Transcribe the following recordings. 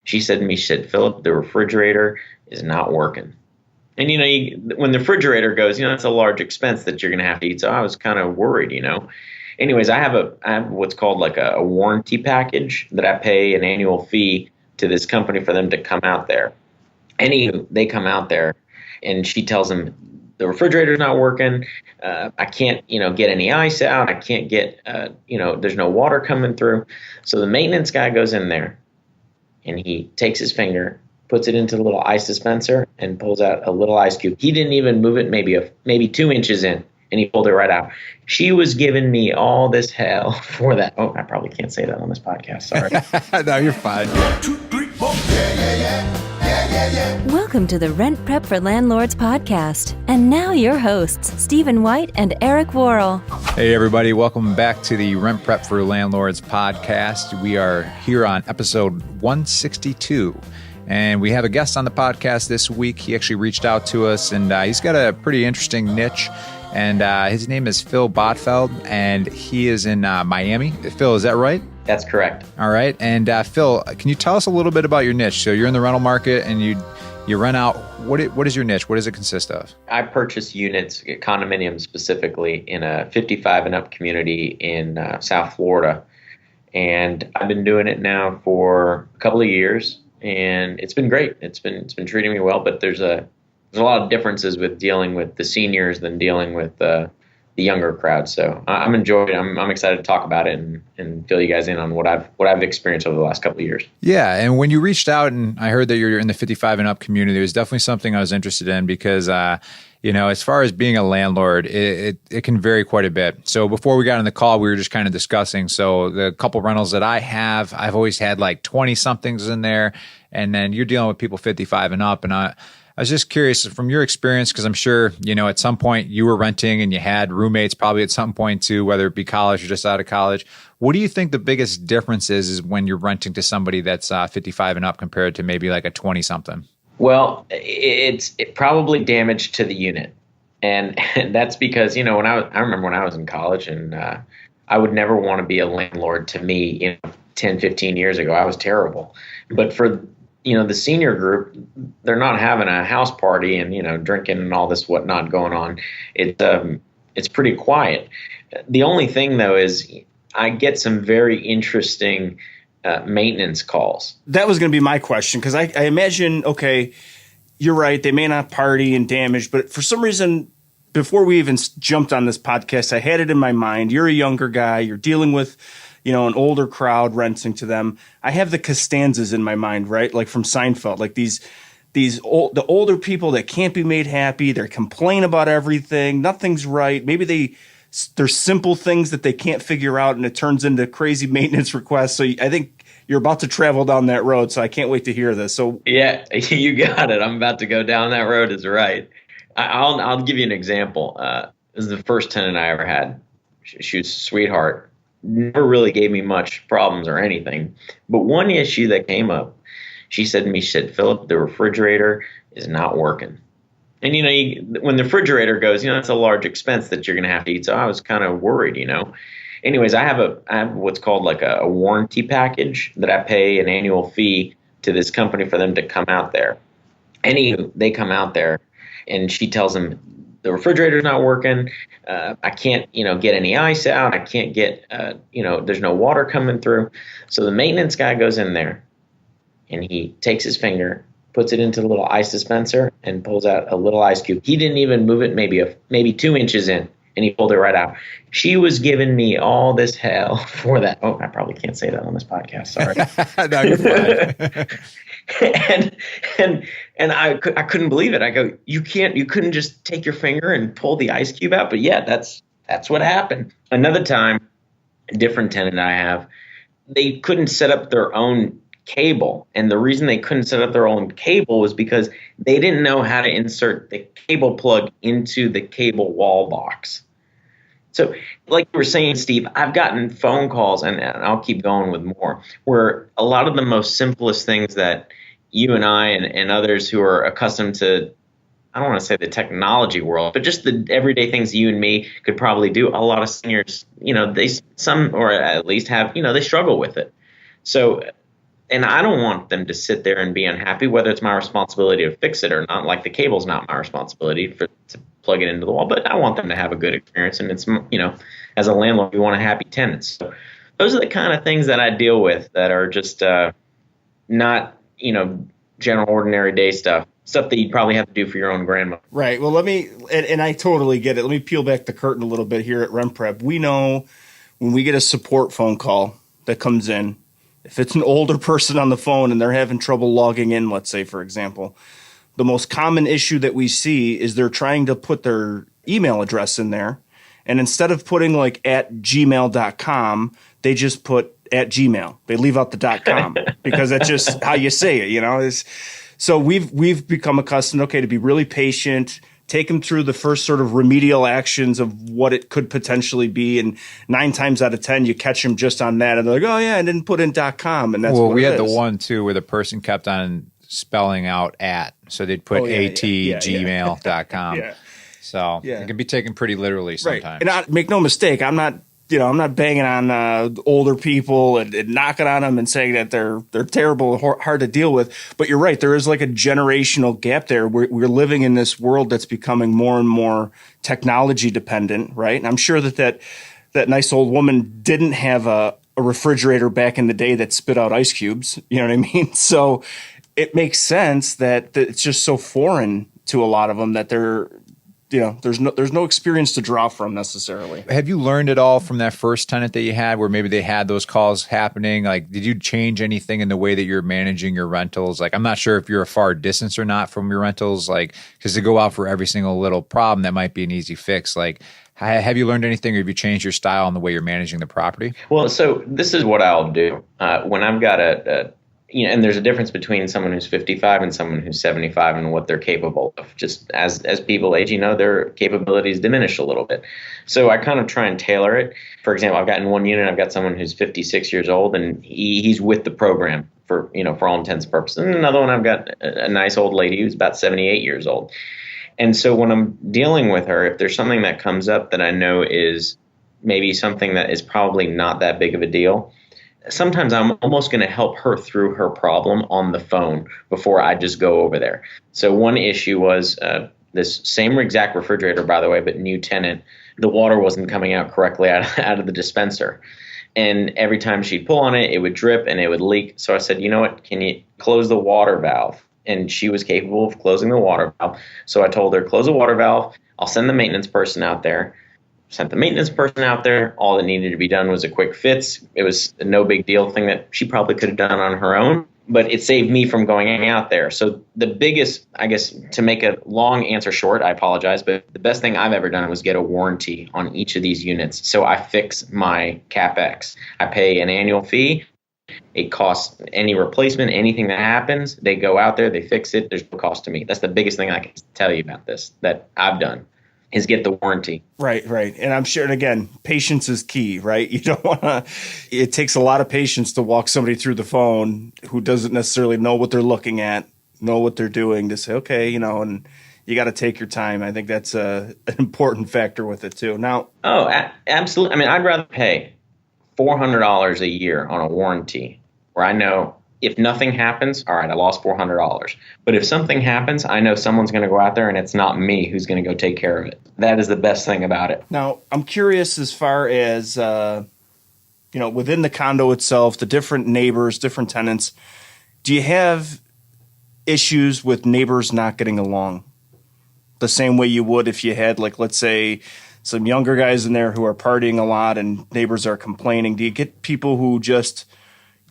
She said to me, she said, Philip, the refrigerator is not working. And, when the refrigerator goes, that's a large expense that you're going to have to eat. So I was kind of worried. Anyways, I have what's called like a warranty package that I pay an annual fee to this company for them to come out there. Anywho, they come out there and she tells them the refrigerator's not working. I can't, get any ice out. I can't get, there's no water coming through. So the maintenance guy goes in there and he takes his finger, puts it into the little ice dispenser and pulls out a little ice cube. He didn't even move it maybe 2 inches in, and he pulled it right out. She was giving me all this hell for that. Oh, I probably can't say that on this podcast. Sorry. No, you're fine. 1, 2, 3, 4. Yeah. Welcome to the RentPrep for Landlords podcast. And now your hosts, Stephen White and Eric Worrell. Hey, everybody. Welcome back to the RentPrep for Landlords podcast. We are here on episode 162. And we have a guest on the podcast this week. He actually reached out to us, and he's got a pretty interesting niche. And his name is Phil Bottfeld, and he is in Miami. Phil, is that right? That's correct. All right. And Phil, can you tell us a little bit about your niche? So you're in the rental market, and you rent out. What is your niche? What does it consist of? I purchase units, condominiums specifically, in a 55 and up community in South Florida. And I've been doing it now for a couple of years. And it's been great. It's been treating me well, but there's a lot of differences with dealing with the seniors than dealing with the younger crowd. So I'm enjoying it. I'm excited to talk about it and fill you guys in on what I've experienced over the last couple of years. Yeah, and when you reached out and I heard that you're in the 55 and up community, it was definitely something I was interested in because as far as being a landlord, it can vary quite a bit. So before we got on the call, we were just kind of discussing. So the couple rentals that I've always had like 20 somethings in there. And then you're dealing with people 55 and up. And I was just curious from your experience, because I'm sure, at some point you were renting and you had roommates probably at some point too, whether it be college or just out of college. What do you think the biggest difference is when you're renting to somebody that's 55 and up compared to maybe like a 20 something? Well, it's probably damage to the unit. And that's because, I remember when I was in college and I would never want to be a landlord. To me, 10, 15 years ago, I was terrible. But for, the senior group, they're not having a house party and, drinking and all this whatnot going on. It's pretty quiet. The only thing, though, is I get some very interesting maintenance calls. That was going to be my question, because I imagine, okay, you're right, they may not party and damage, but for some reason, before we even jumped on this podcast, I had it in my mind. You're a younger guy. You're dealing with, an older crowd, renting to them. I have the Costanzas in my mind, right? Like from Seinfeld, like the older people that can't be made happy. They complain about everything. Nothing's right. Maybe there's simple things that they can't figure out, and it turns into crazy maintenance requests. So I think you're about to travel down that road, so I can't wait to hear this. So yeah, you got it. I'm about to go down that road. Is right. I'll give you an example. This is the first tenant I ever had. She was a sweetheart. Never really gave me much problems or anything. But one issue that came up, she said to me, Philip, the refrigerator is not working. And, when the refrigerator goes, it's a large expense that you're going to have to eat. So I was kind of worried, Anyways, I have what's called like a warranty package that I pay an annual fee to this company for them to come out there. Anywho, they come out there and she tells them the refrigerator's not working. I can't, get any ice out. I can't get, there's no water coming through. So the maintenance guy goes in there and he takes his finger, puts it into the little ice dispenser and pulls out a little ice cube. He didn't even move it maybe 2 inches in, and he pulled it right out. She was giving me all this hell for that. Oh, I probably can't say that on this podcast. Sorry. No, you're fine. And I couldn't believe it. I go, you couldn't just take your finger and pull the ice cube out. But yeah, that's what happened. Another time, a different tenant I have, they couldn't set up their own cable. And the reason they couldn't set up their own cable was because they didn't know how to insert the cable plug into the cable wall box. So like you were saying, Steve, I've gotten phone calls, and I'll keep going with more, where a lot of the most simplest things that you and I and others who are accustomed to, I don't want to say the technology world, but just the everyday things you and me could probably do. A lot of seniors, or at least have, they struggle with it. So And I don't want them to sit there and be unhappy, whether it's my responsibility to fix it or not. Like the cable's not my responsibility to plug it into the wall, but I want them to have a good experience. And it's, as a landlord, you want a happy tenant. So those are the kind of things that I deal with that are just not, general ordinary day stuff that you'd probably have to do for your own grandma. Right. Well, and I totally get it. Let me peel back the curtain a little bit here at RentPrep. We know when we get a support phone call that comes in, if it's an older person on the phone and they're having trouble logging in, let's say, for example, the most common issue that we see is they're trying to put their email address in there. And instead of putting like @gmail.com, they just put @gmail. They leave out the .com because that's just how you say it, So we've become accustomed, to be really patient, take them through the first sort of remedial actions of what it could potentially be. And 9 times out of 10, you catch them just on that. And they're like, oh, yeah, I didn't put in .com. And that's we had the one, too, where the person kept on spelling out @. So they'd put gmail.com. Yeah. So it can be taken pretty literally sometimes. Right. And make no mistake, I'm not banging on older people and knocking on them and saying that they're terrible, hard to deal with. But you're right. There is like a generational gap there. We're living in this world that's becoming more and more technology dependent, right? And I'm sure that nice old woman didn't have a refrigerator back in the day that spit out ice cubes. You know what I mean? So it makes sense that it's just so foreign to a lot of them that they're, there's no experience to draw from necessarily. Have you learned at all from that first tenant that you had where maybe they had those calls happening? Like, did you change anything in the way that you're managing your rentals? Like, I'm not sure if you're a far distance or not from your rentals, like, because to go out for every single little problem, that might be an easy fix. Like, have you learned anything or have you changed your style in the way you're managing the property? Well, so this is what I'll do. When I've got and there's a difference between someone who's 55 and someone who's 75 and what they're capable of. Just as people age, their capabilities diminish a little bit. So I kind of try and tailor it. For example, I've got in one unit, I've got someone who's 56 years old and he's with the program for all intents and purposes. And another one, I've got a nice old lady who's about 78 years old. And so when I'm dealing with her, if there's something that comes up that I know is maybe something that is probably not that big of a deal, sometimes I'm almost going to help her through her problem on the phone before I just go over there. So one issue was this same exact refrigerator, by the way, but new tenant, the water wasn't coming out correctly out of the dispenser. And every time she'd pull on it, it would drip and it would leak. So I said, you know what, can you close the water valve? And she was capable of closing the water valve. So I told her, close the water valve. I'll send the maintenance person out there. Sent the maintenance person out there. All that needed to be done was a quick fix. It was a no big deal thing that she probably could have done on her own, but it saved me from going out there. So the biggest, I guess, to make a long answer short, I apologize, but the best thing I've ever done was get a warranty on each of these units. So I fix my CapEx. I pay an annual fee. It costs any replacement, anything that happens, they go out there, they fix it. There's no cost to me. That's the biggest thing I can tell you about this that I've done. Is get the warranty. Right. And I'm sure, and again, patience is key, right? You don't want to, it takes a lot of patience to walk somebody through the phone who doesn't necessarily know what they're looking at, know what they're doing, to say, okay, and you got to take your time. I think that's an important factor with it too. Now. Oh, absolutely. I mean, I'd rather pay $400 a year on a warranty where I know if nothing happens, all right, I lost $400. But if something happens, I know someone's going to go out there and it's not me who's going to go take care of it. That is the best thing about it. Now, I'm curious as far as, within the condo itself, the different neighbors, different tenants, do you have issues with neighbors not getting along the same way you would if you had, like, let's say, some younger guys in there who are partying a lot and neighbors are complaining? Do you get people who just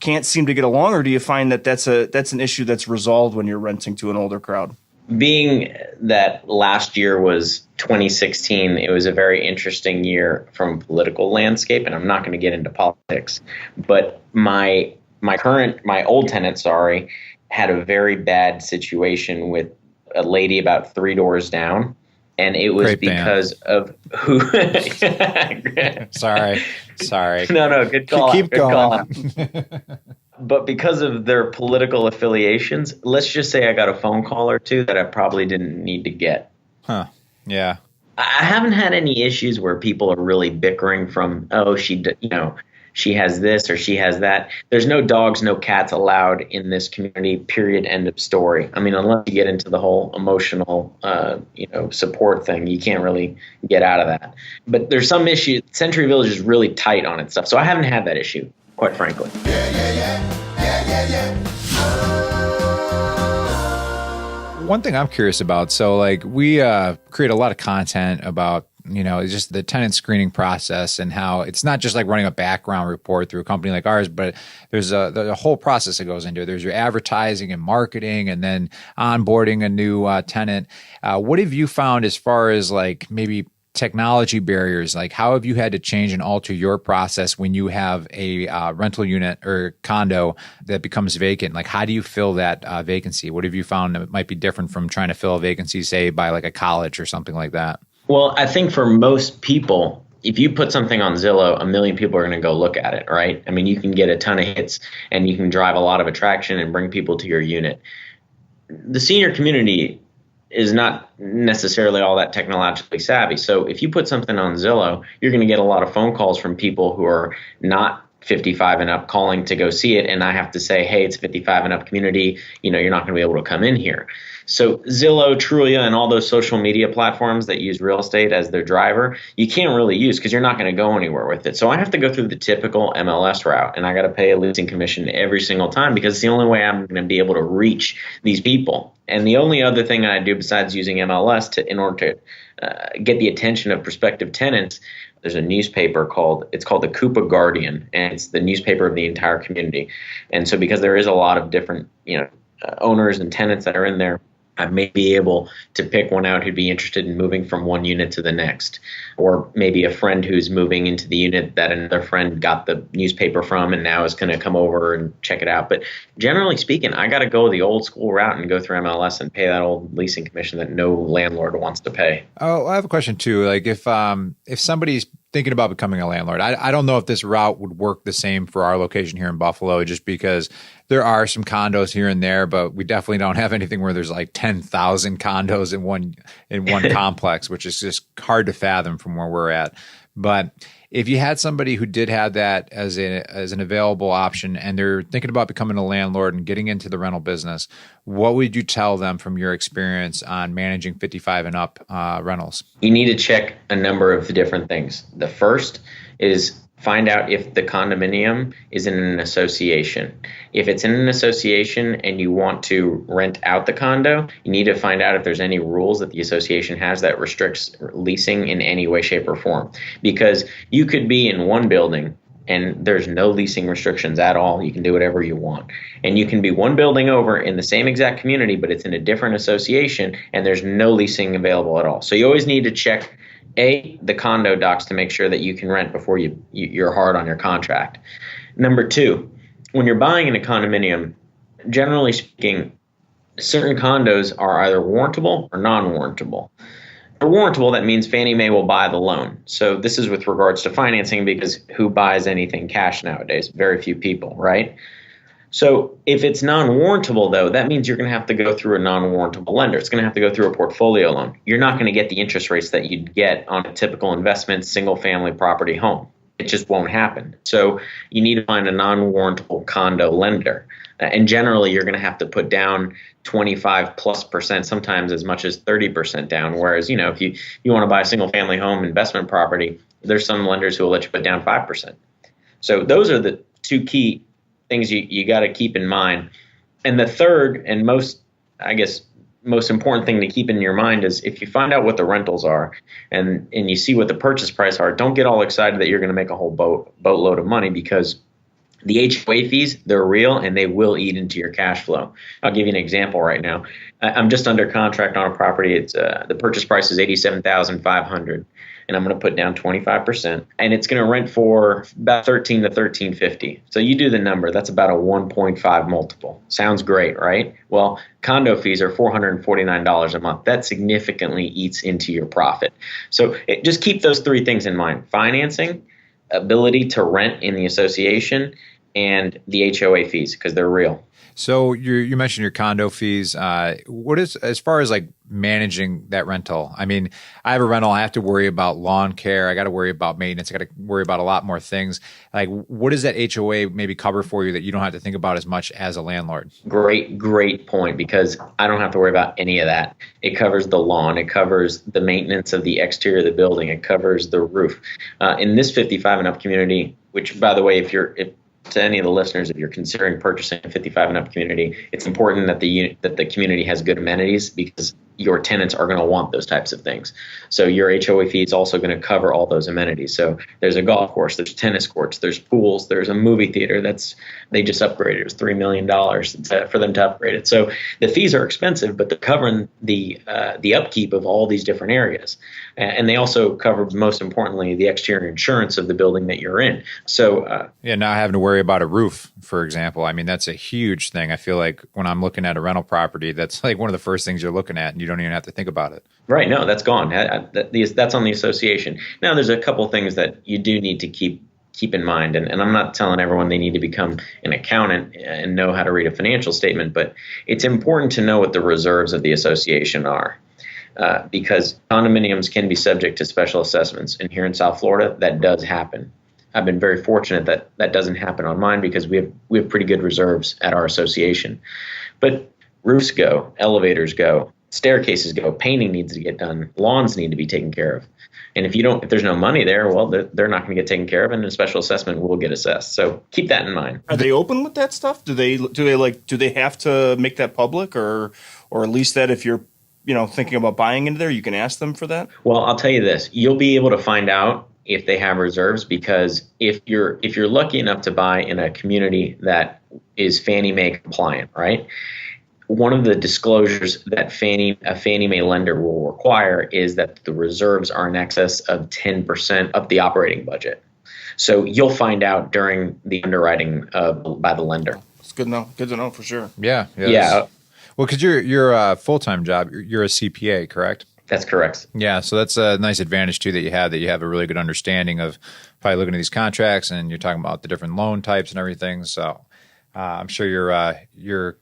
can't seem to get along, or do you find that that's an issue that's resolved when you're renting to an older crowd? Being that last year was 2016, it was a very interesting year from a political landscape, and I'm not going to get into politics, but my old tenant, had a very bad situation with a lady about 3 doors down. And it was because of who. Sorry. No, good call. Keep going. But because of their political affiliations, let's just say I got a phone call or two that I probably didn't need to get. Huh. Yeah. I haven't had any issues where people are really bickering from, she has this or she has that. There's no dogs, no cats allowed in this community, period, end of story. I mean, unless you get into the whole emotional, support thing, you can't really get out of that. But there's some issue. Century Village is really tight on its stuff. So I haven't had that issue, quite frankly. One thing I'm curious about, so like we create a lot of content about, just the tenant screening process and how it's not just like running a background report through a company like ours, but there's a whole process that goes into it. There's your advertising and marketing and then onboarding a new tenant. What have you found as far as like maybe technology barriers? Like how have you had to change and alter your process when you have a rental unit or condo that becomes vacant? Like how do you fill that vacancy? What have you found that might be different from trying to fill a vacancy, say by like a college or something like that? Well, I think for most people, if you put something on Zillow, 1 million people are going to go look at it, right? I mean, you can get a ton of hits and you can drive a lot of attraction and bring people to your unit. The senior community is not necessarily all that technologically savvy. So if you put something on Zillow, you're going to get a lot of phone calls from people who are not 55 and up calling to go see it. And I have to say, hey, it's 55 and up community. You're not going to be able to come in here. So Zillow, Trulia, and all those social media platforms that use real estate as their driver, you can't really use because you're not going to go anywhere with it. So I have to go through the typical MLS route, and I got to pay a leasing commission every single time because it's the only way I'm going to be able to reach these people. And the only other thing I do besides using MLS in order to get the attention of prospective tenants, there's a newspaper called the Coupa Guardian, and it's the newspaper of the entire community. And so because there is a lot of different owners and tenants that are in there, I may be able to pick one out who'd be interested in moving from one unit to the next, or maybe a friend who's moving into the unit that another friend got the newspaper from and now is going to come over and check it out. But generally speaking, I got to go the old school route and go through MLS and pay that old leasing commission that no landlord wants to pay. Oh, I have a question too. Like if somebody's thinking about becoming a landlord, I don't know if this route would work the same for our location here in Buffalo, just because there are some condos here and there, but we definitely don't have anything where there's like 10,000 condos in one complex, which is just hard to fathom from where we're at. But if you had somebody who did have that as an available option and they're thinking about becoming a landlord and getting into the rental business, what would you tell them from your experience on managing 55 and up rentals? You need to check a number of different things. The first is find out if the condominium is in an association. If it's in an association and you want to rent out the condo, you need to find out if there's any rules that the association has that restricts leasing in any way, shape, or form. Because you could be in one building and there's no leasing restrictions at all. You can do whatever you want. And you can be one building over in the same exact community, but it's in a different association and there's no leasing available at all. So you always need to check the condo docs to make sure that you can rent before you're hard on your contract. Number two, when you're buying in a condominium, generally speaking, certain condos are either warrantable or non-warrantable. For warrantable, that means Fannie Mae will buy the loan. So this is with regards to financing, because who buys anything cash nowadays? Very few people, right? So if it's non-warrantable, though, that means you're going to have to go through a non-warrantable lender. It's going to have to go through a portfolio loan. You're not going to get the interest rates that you'd get on a typical investment single-family property home. It just won't happen. So you need to find a non-warrantable condo lender. And generally, you're going to have to put down 25+%, sometimes as much as 30% down. Whereas, if you want to buy a single-family home investment property, there's some lenders who will let you put down 5%. So those are the two key things you got to keep in mind. And the third and most important thing to keep in your mind is if you find out what the rentals are and you see what the purchase price are, don't get all excited that you're going to make a whole boatload of money, because the HOA fees, they're real and they will eat into your cash flow. I'll give you an example right now. I'm just under contract on a property. It's the purchase price is $87,500. And I'm going to put down 25%, and it's going to rent for about $13,000 to $13,550. So you do the number. That's about a 1.5 multiple. Sounds great, right? Well, condo fees are $449 a month. That significantly eats into your profit. So just keep those three things in mind: financing, ability to rent in the association, and the HOA fees, because they're real. So you mentioned your condo fees. What is, as far as like managing that rental? I mean, I have a rental. I have to worry about lawn care. I got to worry about maintenance. I got to worry about a lot more things. Like, what does that HOA maybe cover for you that you don't have to think about as much as a landlord? Great point, because I don't have to worry about any of that. It covers the lawn. It covers the maintenance of the exterior of the building. It covers the roof. In this 55 and up community, which, by the way, if to any of the listeners, if you're considering purchasing a 55 and up community, it's important that the community has good amenities, because your tenants are going to want those types of things. So your HOA fee is also going to cover all those amenities. So there's a golf course, there's tennis courts, there's pools, there's a movie theater they just upgraded. It was $3 million for them to upgrade it. So the fees are expensive, but they're covering the upkeep of all these different areas. And they also cover, most importantly, the exterior insurance of the building that you're in. So not having to worry about a roof, for example. I mean, that's a huge thing. I feel like when I'm looking at a rental property, that's like one of the first things you're looking at, and you don't even have to think about it. Right. No, that's gone. That's on the association. Now, there's a couple things that you do need to keep in mind. And I'm not telling everyone they need to become an accountant and know how to read a financial statement, but it's important to know what the reserves of the association are. Because condominiums can be subject to special assessments. And here in South Florida, that does happen. I've been very fortunate that that doesn't happen on mine, because we have pretty good reserves at our association. But roofs go, elevators go, staircases go, painting needs to get done, lawns need to be taken care of. And if there's no money there, well, they're not going to get taken care of, and a special assessment will get assessed. So keep that in mind. Are they open with that stuff? Do they have to make that public, or at least that if you're thinking about buying into there, you can ask them for that? Well, I'll tell you this: you'll be able to find out if they have reserves, because if you're lucky enough to buy in a community that is Fannie Mae compliant, right? One of the disclosures that a Fannie Mae lender will require is that the reserves are in excess of 10% of the operating budget. So you'll find out during the underwriting by the lender. It's good to know. Good to know for sure. Yeah. Well, because you're a full-time job, you're a CPA, correct? That's correct. Yeah, so that's a nice advantage too that you have a really good understanding of probably looking at these contracts, and you're talking about the different loan types and everything. So I'm sure your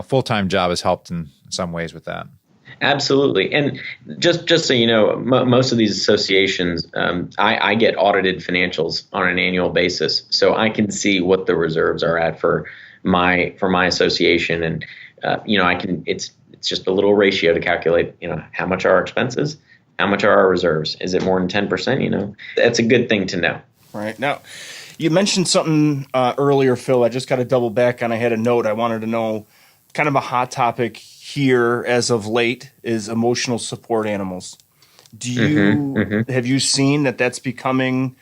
full-time job has helped in some ways with that. Absolutely. And just so you know, most of these associations, I get audited financials on an annual basis, so I can see what the reserves are at for my association, and it's just a little ratio to calculate, how much are our expenses, how much are our reserves? Is it more than 10%? That's a good thing to know. Right. Now, you mentioned something earlier, Phil. I just got to double back on. I had a note. I wanted to know, kind of a hot topic here as of late is emotional support animals. Have you seen that that's becoming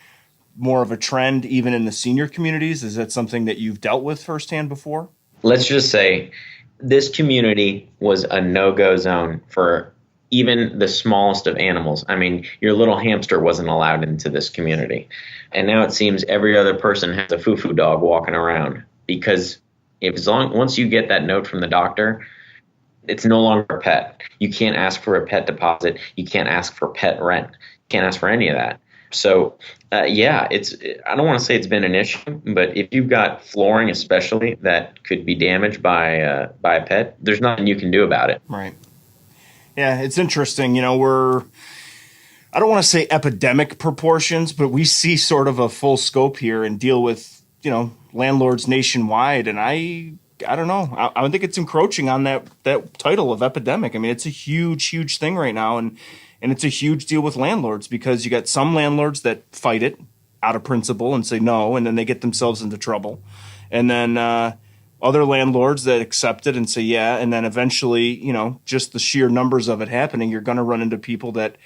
more of a trend even in the senior communities? Is that something that you've dealt with firsthand before? Let's just say this community was a no-go zone for even the smallest of animals. I mean, your little hamster wasn't allowed into this community. And now it seems every other person has a foo-foo dog walking around, because once you get that note from the doctor, it's no longer a pet. You can't ask for a pet deposit. You can't ask for pet rent. You can't ask for any of that. So, I don't want to say it's been an issue, but if you've got flooring especially that could be damaged by a pet, there's nothing you can do about it. Right. Yeah, it's interesting. I don't want to say epidemic proportions, but we see sort of a full scope here and deal with, landlords nationwide. And I don't know. I think it's encroaching on that title of epidemic. I mean, it's a huge thing right now. And it's a huge deal with landlords, because you got some landlords that fight it out of principle and say no, and then they get themselves into trouble. And then other landlords that accept it and say yeah, and then eventually, just the sheer numbers of it happening, you're going to run into people that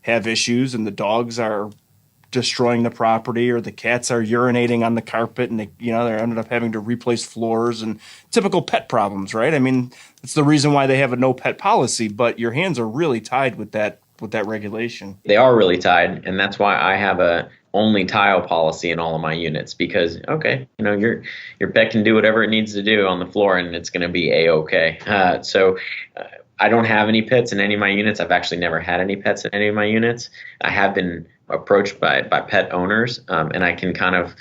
have issues, and the dogs are destroying the property, or the cats are urinating on the carpet, and they're ended up having to replace floors, and typical pet problems, right? I mean, it's the reason why they have a no pet policy, but your hands are really tied with that regulation. They are really tied, and that's why I have a only tile policy in all of my units, because your pet can do whatever it needs to do on the floor, and it's going to be a-okay. So I don't have any pets in any of my units. I've actually never had any pets in any of my units. I have been approached by pet owners, and I can kind of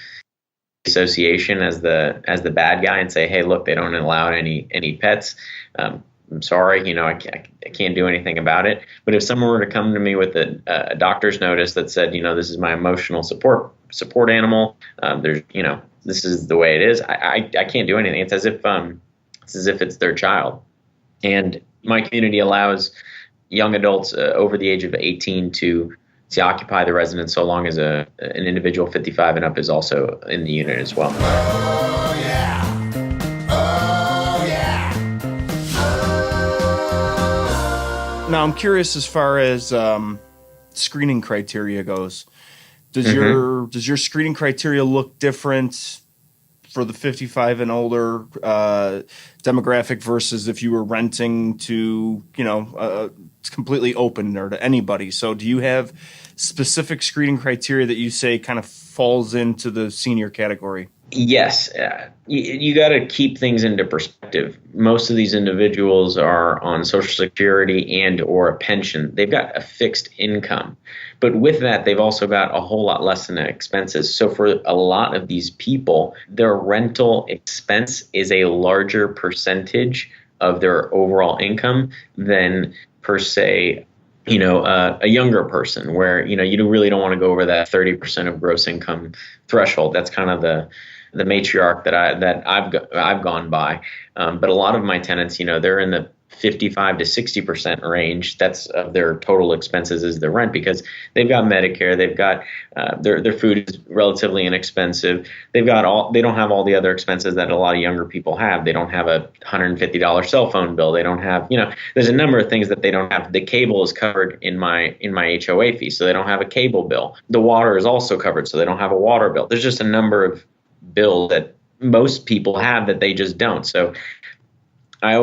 association as the bad guy and say, hey, look, they don't allow any pets. I'm sorry, I can't do anything about it. But if someone were to come to me with a doctor's notice that said, this is my emotional support animal, this is the way it is, I can't do anything. It's as if it's their child. And my community allows young adults over the age of 18 to occupy the residence so long as an individual 55 and up is also in the unit as well. Oh, yeah. Oh, yeah. Now, I'm curious as far as screening criteria goes. Does your screening criteria look different for the 55 and older demographic versus if you were renting to, it's completely open or to anybody? So do you have specific screening criteria that you say kind of falls into the senior category? Yes. You got to keep things into perspective. Most of these individuals are on Social Security and or a pension. They've got a fixed income. But with that, they've also got a whole lot less in expenses. So for a lot of these people, their rental expense is a larger percentage of their overall income than, per se, a younger person where, you really don't want to go over that 30% of gross income threshold. That's kind of the matriarch that I've gone by. But a lot of my tenants, they're in the 55 to 60% range. That's of their total expenses is the rent, because they've got Medicare, they've got their food is relatively inexpensive. They don't have all the other expenses that a lot of younger people have. They don't have a $150 cell phone bill. They don't have, there's a number of things that they don't have. The cable is covered in my HOA fee, so they don't have a cable bill. The water is also covered, so they don't have a water bill. There's just a number of bills that most people have that they just don't. So I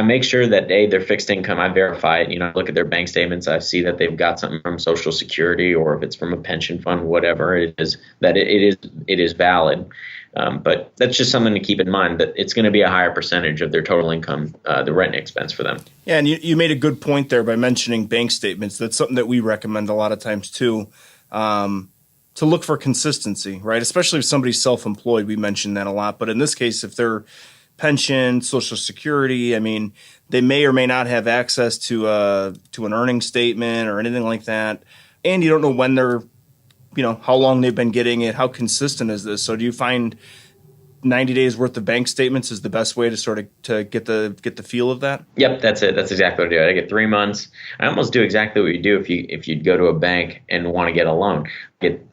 make sure that their fixed income, I verify it, look at their bank statements. I see that they've got something from Social Security, or if it's from a pension fund, whatever it is, that it is valid. But that's just something to keep in mind, that it's going to be a higher percentage of their total income, the rent expense for them. Yeah. And you made a good point there by mentioning bank statements. That's something that we recommend a lot of times too, to look for consistency, right? Especially if somebody's self-employed, we mention that a lot. But in this case, if they're pension, Social Security, they may or may not have access to an earnings statement or anything like that. And you don't know when they're, how long they've been getting it. How consistent is this? So do you find 90 days worth of bank statements is the best way to sort of to get the feel of that? Yep, that's it. That's exactly what I do. I get 3 months. I almost do exactly what you do if you'd go to a bank and want to get a loan.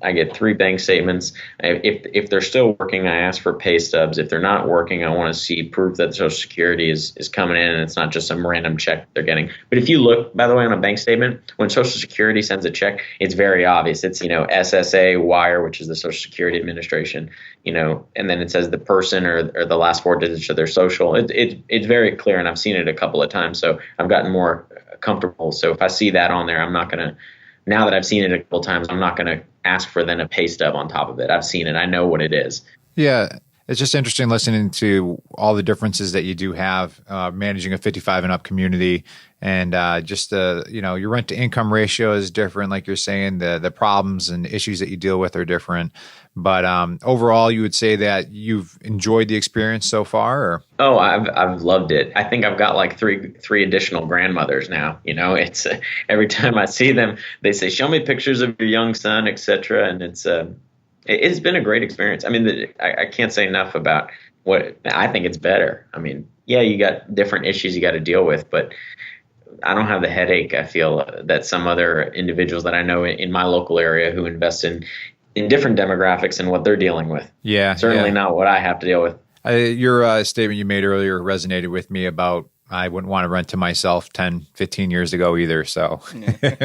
I get 3 bank statements. If they're still working, I ask for pay stubs. If they're not working, I want to see proof that Social Security is coming in and it's not just some random check they're getting. But if you look, by the way, on a bank statement, when Social Security sends a check, it's very obvious. It's, SSA wire, which is the Social Security Administration, and then it says the person or the last 4 digits of their social. It's very clear, and I've seen it a couple of times, so I've gotten more comfortable. So if I see that on there, I'm not going to, now that I've seen it a couple of times, I'm not going to ask for then a pay stub on top of it. I've seen it. I know what it is. Yeah. It's just interesting listening to all the differences that you do have managing a 55 and up community, and your rent to income ratio is different. Like you're saying, the problems and issues that you deal with are different. But overall, you would say that you've enjoyed the experience so far? Or? Oh, I've loved it. I think I've got like three additional grandmothers now. It's every time I see them, they say, "Show me pictures of your young son," etc. And it's been a great experience. I can't say enough about what I think it's better. Yeah, you got different issues you got to deal with, but I don't have the headache, I feel, that some other individuals that I know in my local area who invest in different demographics and what they're dealing with. Yeah. Certainly not what I have to deal with. Your statement you made earlier resonated with me about I wouldn't want to rent to myself 10, 15 years ago either. So, yeah.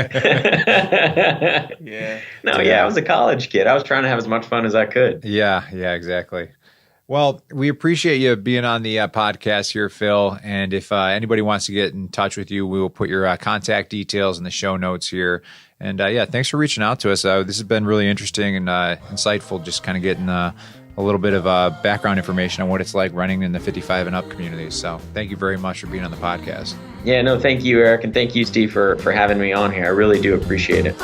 No, yeah, I was a college kid. I was trying to have as much fun as I could. Yeah, exactly. Well, we appreciate you being on the podcast here, Phil. And if anybody wants to get in touch with you, we will put your contact details in the show notes here. And thanks for reaching out to us. This has been really interesting and insightful, just kind of getting a little bit of background information on what it's like running in the 55 and up community. So thank you very much for being on the podcast. Yeah, no, thank you, Eric. And thank you, Steve, for having me on here. I really do appreciate it.